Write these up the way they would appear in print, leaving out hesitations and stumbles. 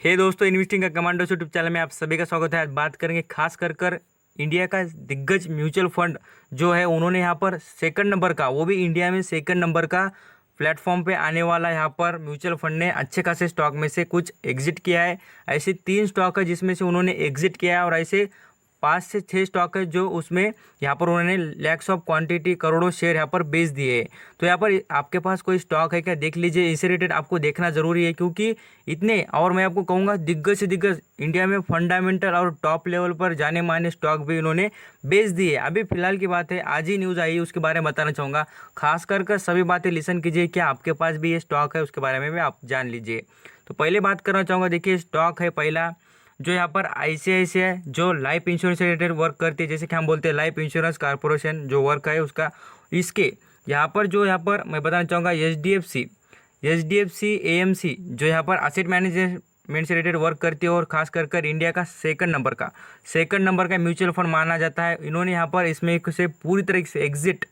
हे दोस्तों, इन्वेस्टिंग का commando YouTube channel में आप सभी का स्वागत है। आज बात करेंगे खास कर इंडिया का दिग्गज म्यूचुअल फंड जो है, उन्होंने यहाँ पर सेकंड नंबर का, वो भी इंडिया में सेकंड नंबर का प्लेटफॉर्म पे आने वाला यहाँ पर म्यूचुअल फंड ने अच्छे खासे स्टॉक में से कुछ एग्जिट किया है। ऐसे 3 स्टॉक है जिसमें से उन्होंने एग्जिट किया है और ऐसे 5 से 6 स्टॉक है जो उसमें यहाँ पर उन्होंने लैक्स ऑफ क्वांटिटी करोड़ों शेयर यहाँ पर बेच दिए। तो यहाँ पर आपके पास कोई स्टॉक है क्या, देख लीजिए। इससे रिलेटेड आपको देखना जरूरी है क्योंकि इतने, और मैं आपको कहूँगा दिग्गज से दिग्गज इंडिया में फंडामेंटल और टॉप लेवल पर जाने माने स्टॉक भी इन्होंने बेच दिए। अभी फिलहाल की बात है, आज ही न्यूज़ आई, उसके बारे में बताना चाहूँगा। खास कर सभी बातें लिसन कीजिए, क्या आपके पास भी ये स्टॉक है उसके बारे में भी आप जान लीजिए। तो पहले बात करना चाहूँगा, देखिए स्टॉक है पहला जो यहाँ पर आईसीआईसीआई जो लाइफ इंश्योरेंस से रिलेटेड वर्क करती है, जैसे कि हम बोलते हैं लाइफ इंश्योरेंस कॉर्पोरेशन जो वर्क है उसका, इसके यहाँ पर जो यहाँ पर मैं बताना चाहूँगा एचडीएफसी एएमसी जो यहाँ पर एसेट मैनेजमेंट से रिलेटेड वर्क करती है और खास कर इंडिया का सेकंड नंबर का म्यूचुअल फंड माना जाता है। इन्होंने यहाँ पर इसमें से पूरी तरीके से एग्जिट,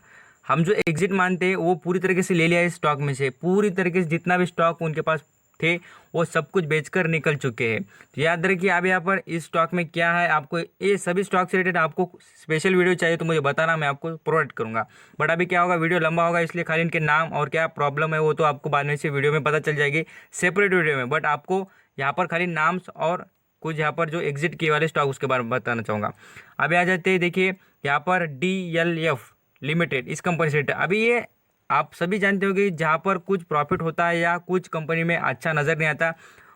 हम जो एग्जिट मानते हैं वो पूरी तरीके से ले लिया है इस स्टॉक में से। पूरी तरीके से जितना भी स्टॉक उनके पास थे वो सब कुछ बेचकर निकल चुके हैं। तो याद रखिए अब यहाँ पर इस स्टॉक में क्या है, आपको ये सभी स्टॉक से रिलेटेड आपको स्पेशल वीडियो चाहिए तो मुझे बताना, मैं आपको प्रोवाइड करूंगा। बट अभी क्या होगा, वीडियो लंबा होगा, इसलिए खाली इनके नाम और क्या प्रॉब्लम है वो तो आपको बाद में से वीडियो में पता चल जाएगी, सेपरेट वीडियो में। बट आपको यहाँ पर खाली नाम और कुछ यहाँ पर जो एग्जिट किए वाले स्टॉक उसके बारे में बताना चाहूँगा। अभी आ जाते हैं, देखिए यहाँ पर DLF लिमिटेड इस कंपनी से अभी ये आप सभी जानते हो कि जहाँ पर कुछ प्रॉफिट होता है या कुछ कंपनी में अच्छा नज़र नहीं आता।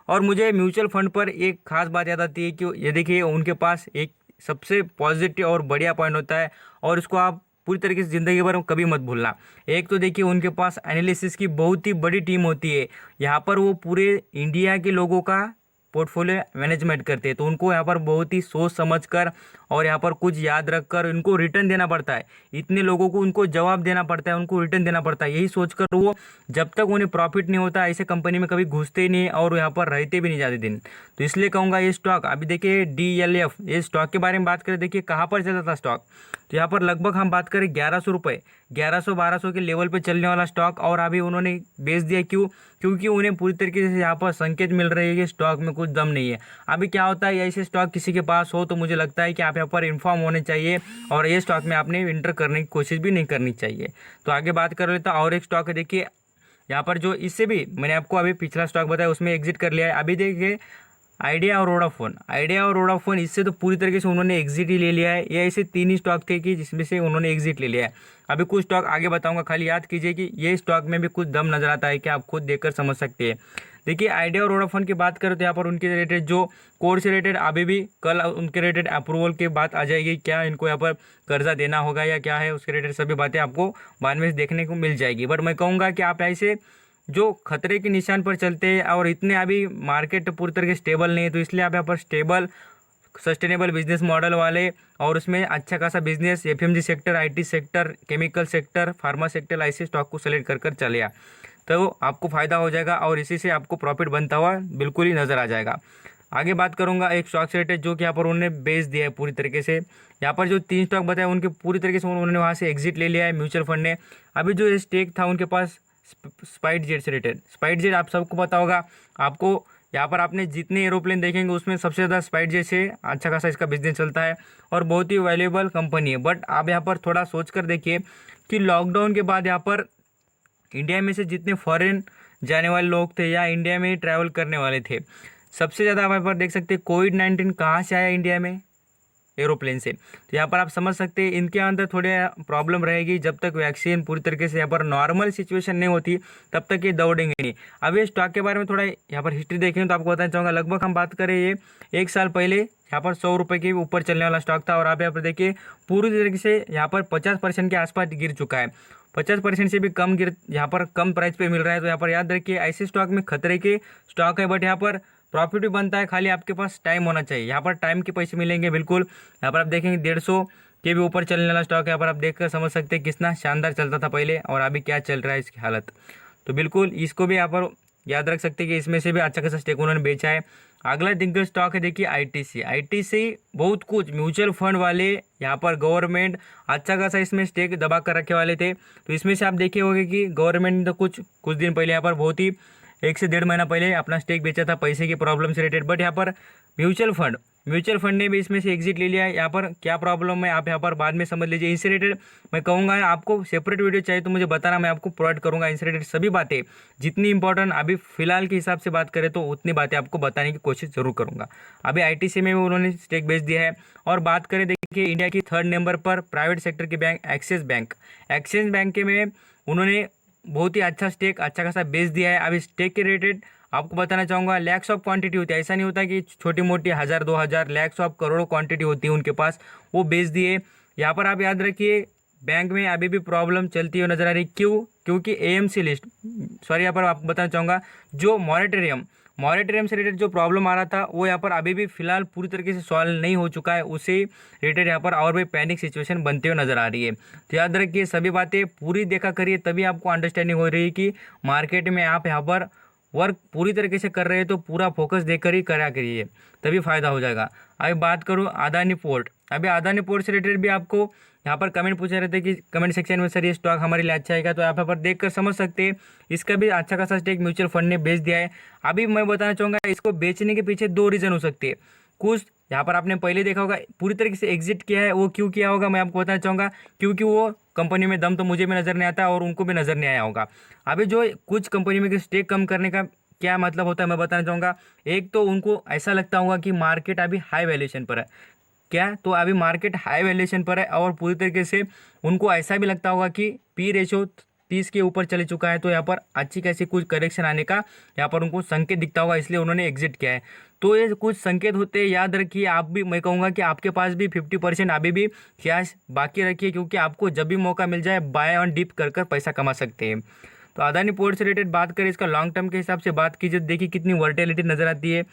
और मुझे म्यूचुअल फंड पर एक खास बात याद आती है कि ये देखिए उनके पास एक सबसे पॉजिटिव और बढ़िया पॉइंट होता है और इसको आप पूरी तरीके से ज़िंदगी भर कभी मत भूलना। एक तो देखिए उनके पास एनालिसिस की बहुत ही बड़ी टीम होती है। यहाँ पर वो पूरे इंडिया के लोगों का पोर्टफोलियो मैनेजमेंट करते हैं, तो उनको यहाँ पर बहुत ही सोच समझ कर और यहाँ पर कुछ याद रख कर उनको रिटर्न देना पड़ता है। इतने लोगों को उनको जवाब देना पड़ता है, उनको रिटर्न देना पड़ता है। यही सोचकर वो जब तक उन्हें प्रॉफिट नहीं होता ऐसे कंपनी में कभी घुसते ही नहीं और यहाँ पर रहते भी नहीं ज़्यादा दिन। तो इसलिए कहूँगा ये स्टॉक, अभी देखिए DLF, ये स्टॉक के बारे में बात करें, देखिए कहाँ पर चलता था स्टॉक। तो यहाँ पर लगभग हम बात करें 1100 रुपये, 1100-1200 के लेवल पे चलने वाला स्टॉक, और अभी उन्होंने बेच दिया। क्यों? क्योंकि उन्हें पूरी तरीके से यहाँ पर संकेत मिल रही है कि स्टॉक में कुछ दम नहीं है। अभी क्या होता है, ऐसे स्टॉक किसी के पास हो तो मुझे लगता है कि आप यहाँ पर इन्फॉर्म होने चाहिए और ये स्टॉक में आपने इंटर करने की कोशिश भी नहीं करनी चाहिए। तो आगे बात कर लेता हूँ, और एक स्टॉक है देखिए यहाँ पर जो इससे भी मैंने आपको अभी पिछला स्टॉक बताया उसमें एग्जिट कर लिया है। अभी देखिए आइडिया और वोडाफोन इससे तो पूरी तरीके से उन्होंने एग्जिट ही ले लिया है। ये ऐसे 3 ही स्टॉक थे कि जिसमें से उन्होंने एग्जिट ले लिया है। अभी कुछ स्टॉक आगे बताऊंगा, खाली याद कीजिए कि ये स्टॉक में भी कुछ दम नजर आता है कि आप खुद देखकर समझ सकते हैं। देखिए आइडिया और वोडाफोन की बात करें तो यहाँ पर उनके रिलेटेड जो कोड से रिलेटेड अभी भी कल उनके रिलेटेड अप्रूवल की बात आ जाएगी, क्या इनको यहाँ पर कर्जा देना होगा या क्या है, उसके रिलेटेड सभी बातें आपको बाद में देखने को मिल जाएगी। बट मैं कहूँगा कि आप ऐसे जो खतरे के निशान पर चलते हैं और इतने अभी मार्केट पूरी तरह से स्टेबल नहीं है, तो इसलिए आप यहाँ पर स्टेबल सस्टेनेबल बिजनेस मॉडल वाले और उसमें अच्छा खासा business FMG sector, IT sector, chemical sector, pharma sector, ऐसे स्टॉक को सेलेक्ट कर चले आ, तो आपको फ़ायदा हो जाएगा और इसी से आपको प्रॉफिट बनता हुआ बिल्कुल ही नज़र आ जाएगा। आगे बात करूंगा एक स्टॉक से रिलेटेड जो कि यहाँ पर उन्होंने बेच दिया है पूरी तरीके से। यहाँ पर जो 3 स्टॉक बताए उनके पूरी तरीके से उन्होंने वहाँ से एग्जिट ले लिया है म्यूचुअल फंड ने। अभी जो स्टेक था उनके पास स्पाइस जेट से रिलेटेड, स्पाइस जेट आप सबको पता होगा, आपको यहाँ पर आपने जितने एरोप्लेन देखेंगे उसमें सबसे ज़्यादा स्पाइस जेट से अच्छा खासा इसका बिजनेस चलता है और बहुत ही वैल्यूएबल कंपनी है। बट आप यहाँ पर थोड़ा सोच कर देखिए कि लॉकडाउन के बाद यहाँ पर इंडिया में से जितने फॉरेन जाने वाले लोग थे या इंडिया में ट्रैवल करने वाले थे, सबसे ज़्यादा आप यहाँ पर देख सकते हैं कोविड-19 कहाँ से आया इंडिया में, एरोप्लेन से। तो यहाँ पर आप समझ सकते हैं इनके अंदर थोड़े प्रॉब्लम रहेगी। जब तक वैक्सीन पूरी तरीके से यहाँ पर नॉर्मल सिचुएशन नहीं होती तब तक ये दौड़ेंगे नहीं। अब ये स्टॉक के बारे में थोड़ा यहाँ पर हिस्ट्री देखें तो आपको बताना चाहूँगा, लगभग हम बात करें ये 1 साल पहले यहाँ पर 100 रुपये के ऊपर चलने वाला स्टॉक था और आप यहाँ पर देखिए पूरी तरीके से यहाँ पर 50% के आसपास गिर चुका है। 50% से भी कम यहाँ पर कम प्राइस पे मिल रहा है। तो यहाँ पर याद रखिए ऐसे स्टॉक में खतरे के स्टॉक है, बट यहाँ पर प्रॉफिट भी बनता है, खाली आपके पास टाइम होना चाहिए। यहाँ पर टाइम के पैसे मिलेंगे बिल्कुल। यहाँ पर आप देखेंगे 150 के भी ऊपर चलने वाला स्टॉक है। यहाँ पर आप देखकर समझ सकते हैं कितना शानदार चलता था पहले और अभी क्या चल रहा है इसकी हालत। तो बिल्कुल इसको भी यहाँ पर याद रख सकते हैं कि इसमें से भी अच्छा खासा स्टेक उन्होंने बेचा है। अगला दिग्गज स्टॉक है देखिए आईटीसी बहुत कुछ म्यूचुअल फंड वाले यहाँ पर गवर्नमेंट अच्छा खासा इसमें स्टेक दबा कर रखे वाले थे। तो इसमें से आप देखे होंगे कि गवर्नमेंट ने तो कुछ दिन पहले यहाँ पर बहुत ही 1 से 1.5 महीना पहले अपना स्टेक बेचा था पैसे की प्रॉब्लम से रिलेटेड, बट यहाँ पर म्यूचुअल फंड ने भी इसमें से एग्जिट ले लिया है। यहाँ पर क्या प्रॉब्लम है आप यहाँ पर बाद में समझ लीजिए। इससे रिलेटेड मैं कहूँगा आपको सेपरेट वीडियो चाहिए तो मुझे बताना, मैं आपको प्रोवाइड करूँगा। इससे रिलेटेड सभी बातें जितनी इंपॉर्टेंट अभी फिलहाल के हिसाब से बात करें तो उतनी बातें आपको बताने की कोशिश जरूर करूँगा। अभी ITC में भी उन्होंने स्टेक बेच दिया है। और बात करें देखिए इंडिया की 3rd नंबर पर प्राइवेट सेक्टर के बैंक एक्सिस बैंक के में उन्होंने बहुत ही अच्छा स्टेक अच्छा खासा बेच दिया है। अभी स्टेक के रिलेटेड आपको बताना चाहूँगा, लैक्स ऑफ क्वांटिटी होती है, ऐसा नहीं होता कि छोटी मोटी 1000 2000, लैक्स ऑफ करोड़ों क्वांटिटी होती है उनके पास, वो बेच दिए। यहाँ पर आप याद रखिए बैंक में अभी भी प्रॉब्लम चलती हुई नजर आ रही। क्यों? क्योंकि AMC लिस्ट यहाँ पर आपको बताना चाहूँगा जो मॉरेटोरियम से रिलेटेड जो प्रॉब्लम आ रहा था वो यहाँ पर अभी भी फिलहाल पूरी तरीके से सॉल्व नहीं हो चुका है। उसे रिलेटेड यहाँ पर और भी पैनिक सिचुएशन बनते हुए नजर आ रही है। तो याद रखिए सभी बातें पूरी देखा करिए, तभी आपको अंडरस्टैंडिंग हो रही है कि मार्केट में आप यहाँ पर वर्क पूरी तरीके से कर रहे हैं तो पूरा फोकस देकर ही करा करिए, तभी फायदा हो जाएगा। अभी बात करूँ अदानी पोर्ट। अभी अदानी पोर्ट से रिलेटेड भी आपको यहाँ पर कमेंट पूछे रहते कि कमेंट सेक्शन में सर ये स्टॉक हमारे लिए अच्छा है, तो आप यहाँ पर देखकर समझ सकते हैं। इसका भी अच्छा खासा स्टेक म्यूचुअल फंड ने बेच दिया है। अभी मैं बताना चाहूँगा इसको बेचने के पीछे 2 रीज़न हो सकते हैं। कुछ यहाँ पर आपने पहले देखा होगा पूरी तरीके से एग्जिट किया है, वो क्यों किया होगा मैं आपको बताना चाहूँगा, क्योंकि वो कंपनी में दम तो मुझे भी नज़र नहीं आता और उनको भी नज़र नहीं आया होगा। अभी जो कुछ कंपनी में स्टेक कम करने का क्या मतलब होता है मैं बताना चाहूँगा। एक तो उनको ऐसा लगता होगा कि मार्केट अभी हाई वैल्यूएशन पर है, क्या तो अभी मार्केट हाई वैल्यूएशन पर है, और पूरी तरीके से उनको ऐसा भी लगता होगा कि P रेशो 30 के ऊपर चले चुका है, तो यहाँ पर अच्छी कैसी कुछ करेक्शन आने का यहाँ पर उनको संकेत दिखता होगा, इसलिए उन्होंने एग्जिट किया है। तो ये कुछ संकेत होते हैं, याद रखिए। आप भी, मैं कहूँगा कि आपके पास भी 50% अभी भी कैश बाकी रखिए, क्योंकि आपको जब भी मौका मिल जाए बाय ऑन डिप कर पैसा कमा सकते हैं। तो अदानी पोर्ट से रिलेटेड बात करें, इसका लॉन्ग टर्म के हिसाब से बात कीजिए, देखिए कितनी वर्टिलिटी नजर आती है।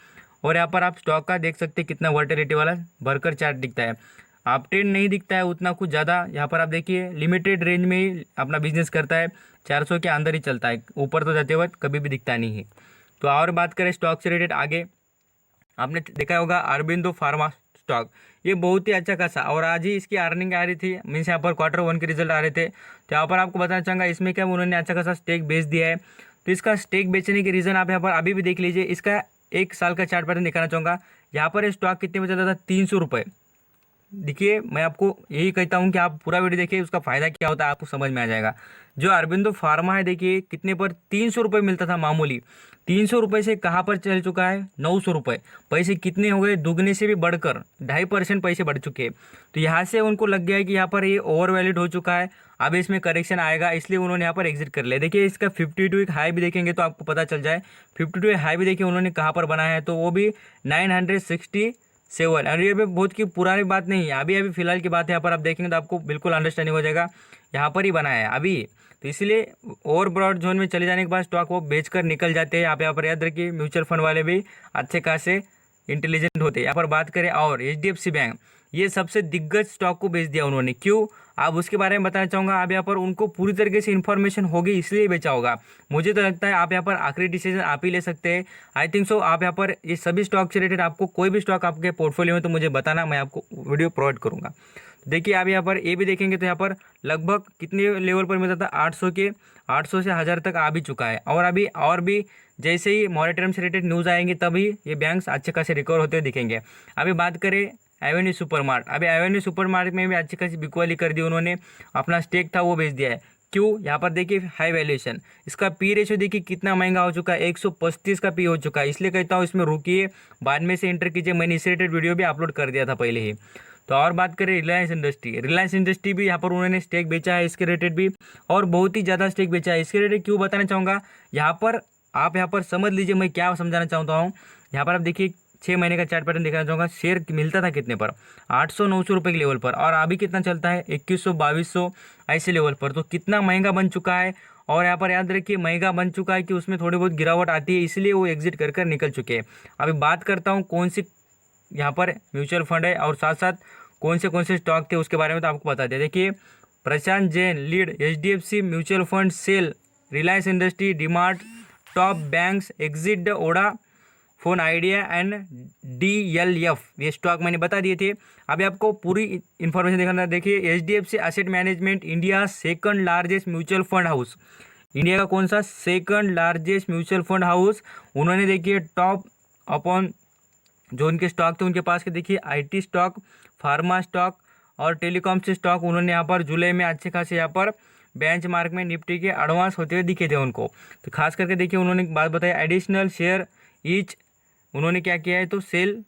और यहाँ पर आप स्टॉक का देख सकते हैं कितना वर्टिलिटी वाला भरकर चार्ट दिखता है। आप ट्रेंड नहीं दिखता है उतना कुछ ज़्यादा। यहाँ पर आप देखिए लिमिटेड रेंज में ही अपना बिजनेस करता है, 400 के अंदर ही चलता है, ऊपर तो जाते वक्त कभी भी दिखता नहीं है। तो और बात करें स्टॉक से रिलेटेड आगे, आपने देखा होगा अरबिंदो फार्मा स्टॉक, ये बहुत ही अच्छा खासा, और आज ही इसकी अर्निंग आ रही थी, मीन्स यहाँ पर Q1 के रिजल्ट आ रहे थे। तो यहाँ पर आपको बताना चाहूँगा इसमें क्या उन्होंने अच्छा खासा स्टेक बेच दिया है। तो इसका स्टेक बेचने के रीज़न आप यहाँ पर अभी भी देख लीजिए। इसका 1 साल का चार्ट पैटर्न दिखाना चाहूँगा। यहाँ पर स्टॉक कितने में चलता था? 300 रुपये। देखिए मैं आपको यही कहता हूँ कि आप पूरा वीडियो देखिए, उसका फ़ायदा क्या होता है आपको समझ में आ जाएगा। जो अरबिंदो फार्मा है देखिए कितने पर 300 रुपये मिलता था मामूली, 300 रुपये से कहाँ पर चल चुका है 900 रुपये। पैसे कितने हो गए? दुगने से भी बढ़कर 2.5% पैसे बढ़ चुके हैं। तो यहाँ से उनको लग गया है कि यहाँ पर ये ओवर वैल्यूड हो चुका है, अब इसमें करेक्शन आएगा, इसलिए उन्होंने यहाँ पर एग्जिट कर लिया। देखिए इसका 52 एक हाई भी देखेंगे तो आपको पता चल जाए। 52 हाई भी देखिए उन्होंने कहाँ पर बनाया है, तो वो भी 967। और ये भी बहुत की पुरानी बात नहीं है, अभी फिलहाल की बात है। यहाँ पर आप देखेंगे तो आपको बिल्कुल अंडरस्टैंडिंग हो जाएगा, यहाँ पर ही बनाया है अभी। तो इसलिए ओवर ब्रॉड जोन में चले जाने के बाद स्टॉक वो बेचकर निकल जाते हैं। आप यहाँ पर याद रखिए म्यूचुअल फंड वाले भी अच्छे खासे इंटेलिजेंट होते हैं। यहाँ पर बात करें और HDFC बैंक, ये सबसे दिग्गज स्टॉक को बेच दिया उन्होंने। क्यों? आप उसके बारे में बताना चाहूँगा। आप यहाँ पर उनको पूरी तरीके से इन्फॉर्मेशन होगी इसलिए बेचा होगा, मुझे तो लगता है। आप यहाँ पर आखिरी डिसीजन आप ही ले सकते हैं, आई थिंक सो। आप यहाँ पर ये सभी स्टॉक से रिलेटेड आपको कोई भी स्टॉक आपके पोर्टफोलियो में तो मुझे बताना, मैं आपको वीडियो प्रोवाइड करूँगा। देखिए आप यहाँ पर ये भी देखेंगे तो यहाँ पर लगभग कितने लेवल पर मिलता था? 800 से 1000 तक आ भी चुका है। और अभी और भी जैसे ही मॉरेटोरियम से रिलेटेड न्यूज़ आएंगे तभी ये बैंक्स अच्छे खासे रिकवर होते दिखेंगे। अभी बात करें एवेन्यू सुपरमार्ट, अभी एवेन्यू सुपरमार्ट में भी अच्छी खासी बिकवाली कर दी उन्होंने, अपना स्टेक था वो बेच दिया है। क्यों? यहाँ पर देखिए हाई वैल्यूएशन, इसका P रेशियो देखिए कितना महंगा हो चुका है, 135 का P हो चुका है। इसलिए कहता हूँ इसमें रुकिए, बाद में से एंटर कीजिए। मैंने इस रिलेटेड वीडियो भी अपलोड कर दिया था पहले ही। तो और बात करें रिलायंस इंडस्ट्री भी यहाँ पर उन्होंने स्टेक बेचा है, इसके रिलेटेड भी, और बहुत ही ज़्यादा स्टेक बेचा है। इसके रिलेटेड क्यों बताना चाहूँगा, यहाँ पर आप यहाँ पर समझ लीजिए मैं क्या समझाना चाहता हूँ। यहाँ पर आप देखिए 6 महीने का चार्ट पैटर्न दिखाना चाहूँगा। शेयर मिलता था कितने पर? 800-900 रुपये के लेवल पर, और अभी कितना चलता है? 2100-2200 ऐसे लेवल पर। तो कितना महंगा बन चुका है। और यहाँ पर याद रखिए महंगा बन चुका है कि उसमें थोड़ी बहुत गिरावट आती है, इसलिए वो एग्जिट कर निकल चुके हैं। अभी बात करता हूँ कौन सी यहाँ पर म्यूचुअल फंड है और साथ साथ कौन से स्टॉक थे उसके बारे में तो आपको बता दें। देखिए Prashant Jain lead HDFC mutual fund sell Reliance industry DMart top banks exit Vodafone Idea and DLF, ये स्टॉक मैंने बता दिए थे। अभी आपको पूरी इन्फॉर्मेशन देखना। देखिए HDFC asset management India second largest mutual fund house, India का कौन सा second largest mutual fund house, उन्होंने देखिए टॉप अपॉन जो उनके स्टॉक थे उनके पास के देखिए आईटी स्टॉक, फार्मा स्टॉक और टेलीकॉम से स्टॉक उन्होंने यहाँ पर जुलाई में अच्छे खासे यहाँ पर बेंचमार्क में निफ्टी के एडवांस होते हुए दिखे थे उनको। तो खास करके देखिए उन्होंने एक बात बताई, एडिशनल शेयर ईच उन्होंने क्या किया है तो सेल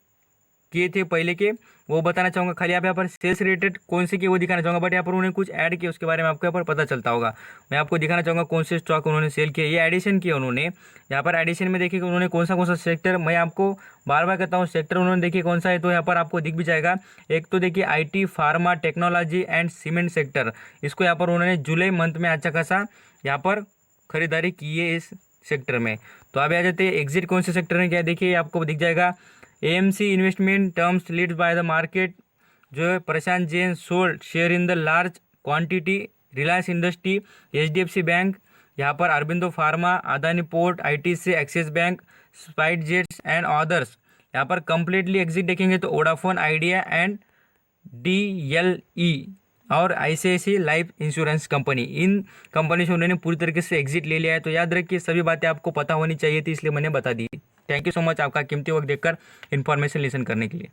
किए थे पहले के, वो बताना चाहूँगा। खाली आप यहाँ पर सेल्स रिलेटेड कौन से किए वो दिखाना चाहूँगा, बट यहाँ पर उन्होंने कुछ ऐड किया उसके बारे में आपको यहाँ पर पता चलता होगा। मैं आपको दिखाना चाहूँगा कौन से स्टॉक उन्होंने सेल किए, ये एडिशन किए उन्होंने। यहाँ पर एडिशन में देखिए उन्होंने कौन सा सेक्टर, मैं आपको बार बार कहता हूँ सेक्टर उन्होंने देखिए कौन सा है, तो यहाँ पर आपको दिख भी जाएगा। एक तो देखिए IT, pharma, technology and cement sector, इसको यहाँ पर उन्होंने जुलाई मंथ में अच्छा खासा यहाँ पर खरीदारी की है इस सेक्टर में। तो अभी आ जाते हैं एग्जिट कौन से सेक्टर में क्या, देखिए आपको दिख जाएगा। AMC investment terms lead by the market, जो है Prashant Jain sold share in the large quantity, Reliance industry, HDFC bank, यहाँ पर Aurobindo pharma, Adani port, ITC, Axis bank, Spice jets and others. यहाँ पर कंप्लीटली एग्जिट देखेंगे तो वोडाफोन आइडिया एंड DLE और ICICI life insurance company, इन कंपनी से उन्होंने पूरी तरीके से एग्जिट ले लिया है। तो याद रखिए सभी बातें आपको पता होनी चाहिए थी, इसलिए मैंने बता दी। थैंक यू सो मच आपका कीमती वक्त देखकर इन्फॉर्मेशन लिसन करने के लिए।